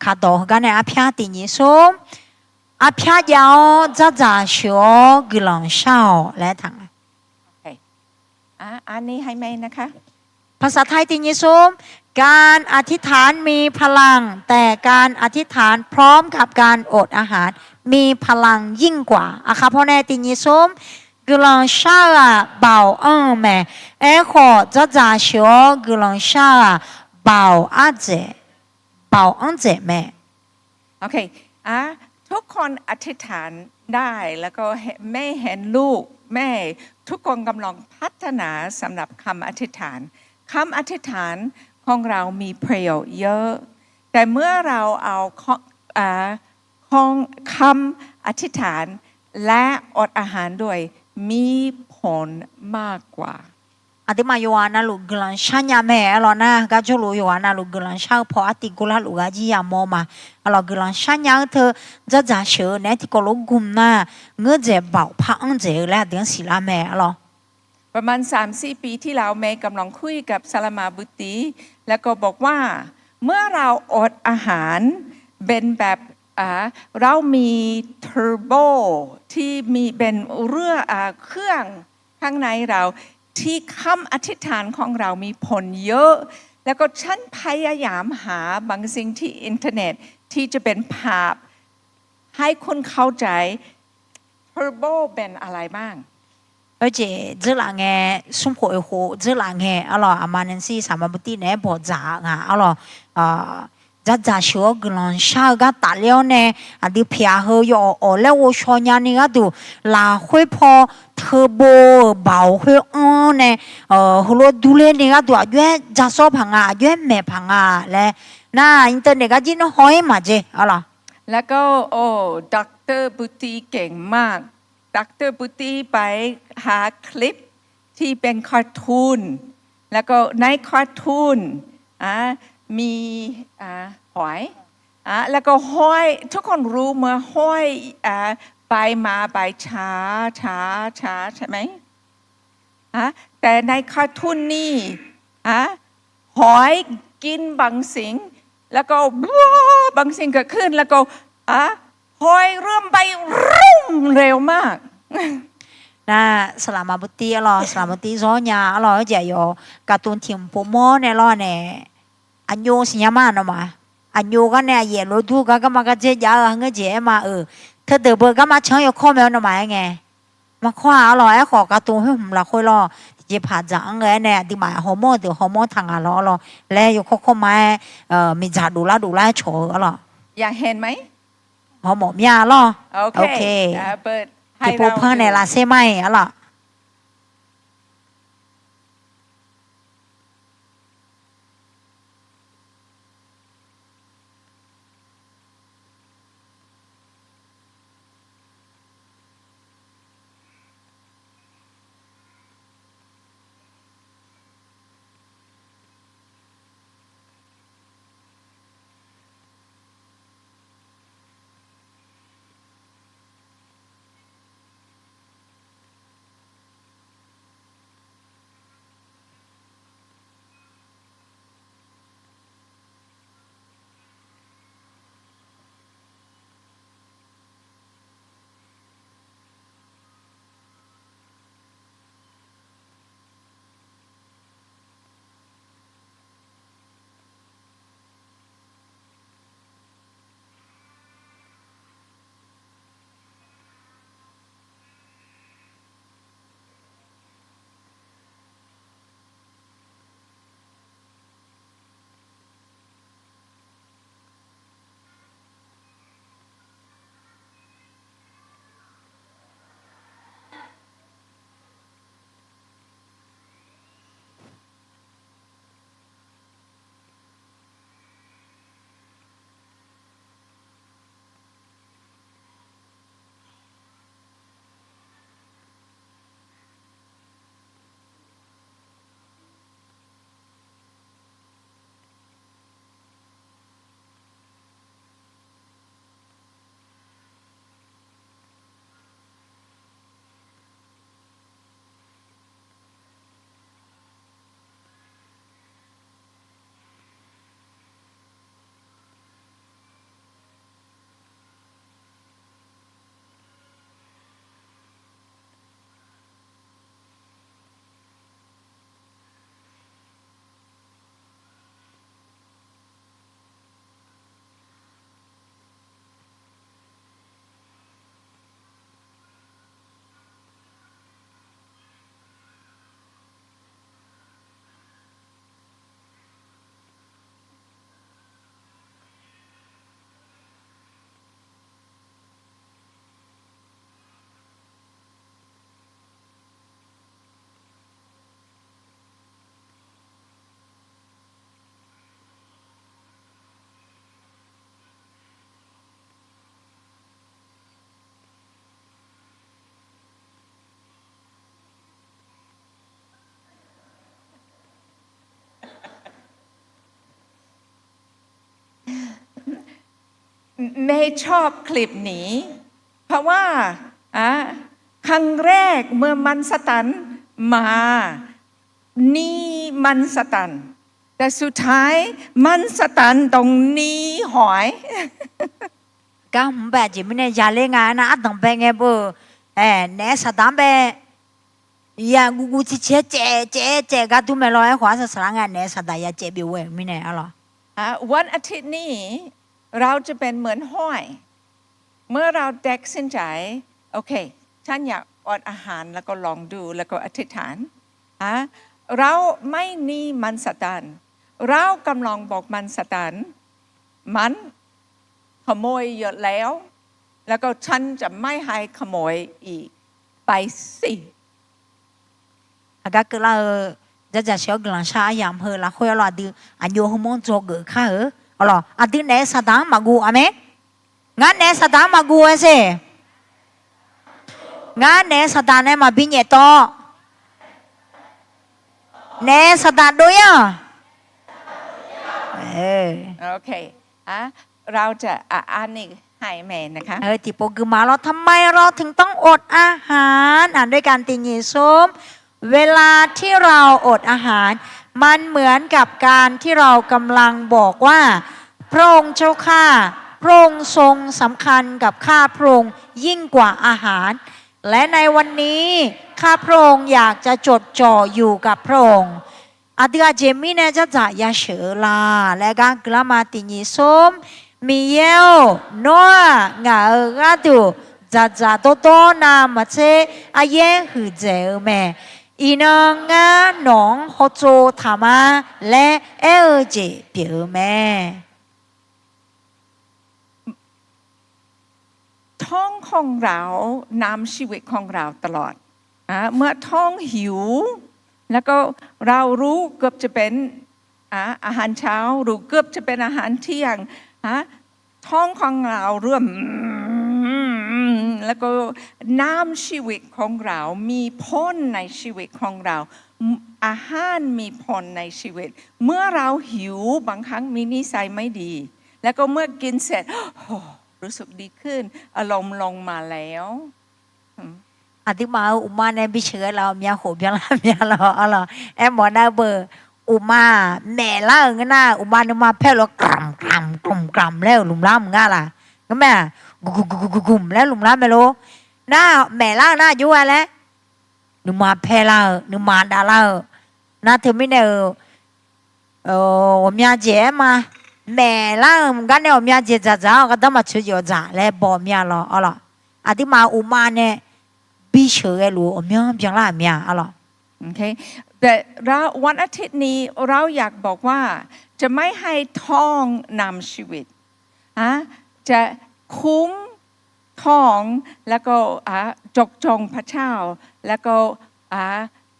ขาดอกกันเนี่ยอาพยาติญิส้มอาพยายาวจะเชื่อกลังเช้าและทางอันนี้ให้ไหมนะคะภาษาไทยติญิส้ม การอธิษฐานมีพลัง แต่การอธิษฐานพร้อมกับการอดอาหารมีพลังยิ่งกว่าอะค่ะพ่อแน่ติญิสมกลังชาเบาแม่ขอจะจ่าเชียวกลังชาเบาอาเจเบาเจแม่ โอเคทุกคนอธิษฐานได้แล้วก็แม่เห็นลูกแม่ทุกคนกำลังพัฒนาสำหรับคำอธิษฐานคำอธิษฐานของเรามีประโยชน์เยอะ แต่เมื่อเราเอาของคำอธิษฐานและอดอาหารด้วยมีผลมากกว่า Ati ma Yohana lu gelan shanya me alo na ga jolo Yohana lu gelan sha po ati gula lu ga ji ya mo ma alo gelan shanya the za za sho ne ti ko lu gum na nge je bao pa ang je la ding si la me alo ประมาณ 3-4 ปีที่แล้วแม่กำลังคุยกับซาลามาบุตรีแล้วก็บอกว่าเมื่อเราอดอาหารเป็นแบบเรามีเทอร์โบที่มีเป็นเรือเครื่องข้างในเราที่คำอธิษฐานของเรามีผลเยอะแล้วก็ฉันพยายามหาบางสิ่งที่อินเทอร์เน็ตที่จะเป็นภาพให้คุณเข้าใจเทอร์โบเป็นอะไรบ้าง而且这两个生活的活，这两个阿拉阿妈能是什么不地呢？不杂啊，阿拉在在小个人小个大了呢，啲偏好要学了我小伢呢个都拉会跑特波包会呢，好多都咧呢个都越在少旁啊，越没旁啊咧，那อินเทอร์เน็ตก็ยิ่งห้อยมาเจ阿拉。แล้วก็ดร.บุตรีเก่งมากดร.บุตรีไปหาคลิปที่เป็นคาร์ตูนแล้วก็ในคาร์ตูนมีหอยแล้วก็ห้อยทุกคนรู้เมื่อห้อยไปมาไปช้าใช่ไหมแต่ในคาร์ตูนนี่หอยกินบางสิ่งแล้วก็บางสิ่งเกิดขึ้นแล้วก็หอยเริ่มไปรุ่งเร็วมาก那selama beti Allah, selama beti zonya Allah aja yo katun tiempo mo ne lo ne anyo sinya mana ma anyo kan ne ye lo du ka ka ma ka je ja nga je ma the de bo ka ma chang yo kho me no ma nge ma khwa Allah ai kho katun hum la khoi lo je pha jang nge ne di ma homo de homo thang a lo le yo kho ma mi ja du la cho Allah อยากเห็นไหม homo mya lo โอเคเปิดที่พวกเพื่อนในลาเซ่ไม่อะล่ะ เมย์ชอบคลิปนี้ เพราะว่าครั้งแรกเมื่อมันสตันมานี่มันสตันแต่สุดท้ายมันสตันตรงนี้หอย ก็ผมแบบจีไม่เนี่ยยาเล่งานนะต้องไปไงบ่เนี่ยสตางค์ไปอย่างกูที่เจ๊ก็ดูไม่รอให้ขวาสลางงานเนี่ยสตางค์ยาเจ๊บิวเว้ยไม่เนี่ยอะไรวันอาทิตย์นี้เราจะเป็นเหมือนห้อยเมื่อเราแตกสินใจโอเคฉันอยากอดอาหารแล้วก็ลองดูแล้วก็อธิษฐานเราไม่นี่มันสตันเรากำลังบอกมันสตันมันขโมยเยอะแล้วก็ฉันจะไม่ให้ขโมยอีกไปสิก็คือเราจะเชื่อกันละชาอย่างเฮละคุยเราดูอันโยฮมอนโจกข้าอะไรอันที่เนี่ยสตางค์มากูอ่ะไหมงั้นเนี่ยสตางค์มากูสิงั้นเนี่ยสตางค์เนี่ยมาบินเยโตเนี่ยสตางค์ด้วยอ่ะโอเคเราจะอ่านนี่ให้แม่นะคะที่ปกมาเราทำไมเราถึงต้องอดอาหารด้วยการติญิส้มเวลาที่เราอดอาหารมันเหมือนกับการที่เรากำลังบอกว่าพระองค์เจ้าข้าพระองค์ทรงสำคัญกับข้าพระองค์ยิ่งกว่าอาหารและในวันนี้ข้าพระองค์อยากจะจดจ่ออยู่กับพระองค์อาทิตย์เจมิเนี่ยจะจ่ายาเฉลาและการกลับมาติญิส้มมีเยลนัวงากัดูจะโตนามาเชอาเยหือเจอแม่อีนงาหนองฮโจธามาและเอเจเปียวแม่ท้องของเรานำชีวิตของเราตลอดเมื่อท้องหิวแล้วก็เรารู้เกือบจะเป็นอาหารเช้ารู้เกือบจะเป็นอาหารเที่ยงท้องของเราเริ่มแล้วก็น้ำชีวิตของเรามีผลในชีวิตของเราอาหารมีผลในชีวิตเมื่อเราหิวบางครั้งมีนิสัยไม่ดีแล้วก็เมื่อกินเสร็จรู้สึกดีขึ้นอารมณ์ลงมาแล้วอาทิตย์มาอุมาเนี่ยบิเชื่อเราเมียโหเมียเราเมียเราอะไรแอมหมอได้เบอร์อุมาแม่ล่าเงี้ยนะอุมาเนี่ยมาแพ้เรากรำแล้วหลุมล้ำงั้นล่ะก็แม่กุมแล้วหลุมล้ำไม่รู้หน้าแม่ล่าหน้ายั่วแล้วหนูมาแพ้เราหนูมาด่าเราหน้าเธอไม่เนอเมียเจ๋มาแม่ล่ามึงกันเนี่ยเมียเจ๋จ้าก็ต้องมาช่วยจ่าแล้วบอกเมียเราอะไรอาทิตย์มาอุมาเนี่ยบิเชื่อรู้เมียเพียงละเมียอะไรโอเคแต่วันอาทิตย์นี้เราอยากบอกว่าจะไม่ให้ท้องนำชีวิตจะคุ้มท้องแล้วก็จงพระเจ้าแล้วก็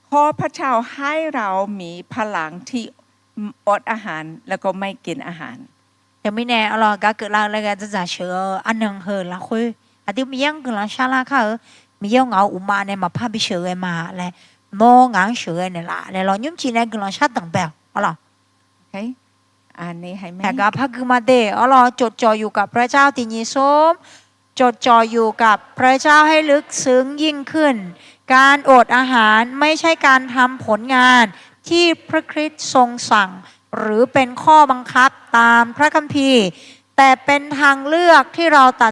ขอพระเจ้าให้เรามีพลังที่อดอาหารแล้วก็ไม่กินอาหารแต่ไม่แน่อะไรก็เกิดแล้วก็จะเชื่ออันหนึ่งเหรอละคุยอาทิตย์มียังเกิดละชาลาค่ะมียังเอาอุมาเนี่ยมาพาบิเชื่อมาเลยมองงานเชื่อเนี่ยละแล้วเรายุ่งจีเนี่ยเกิดละชาต่างแบบอะไรโอเคอันนี้ให้แม่แต่ก็พักมาเดอเราจดจ่ออยู่กับพระเจ้าติญิส้มจดจ่ออยู่กับพระเจ้าให้ลึกซึ้งยิ่งขึ้นการอดอาหารไม่ใช่การทำผลงานที่พระคริสต์ทรงสั่งหรือเป็นข้อบังคับตามพระคัมภีร์แต่เป็นทางเลือกที่เราตัด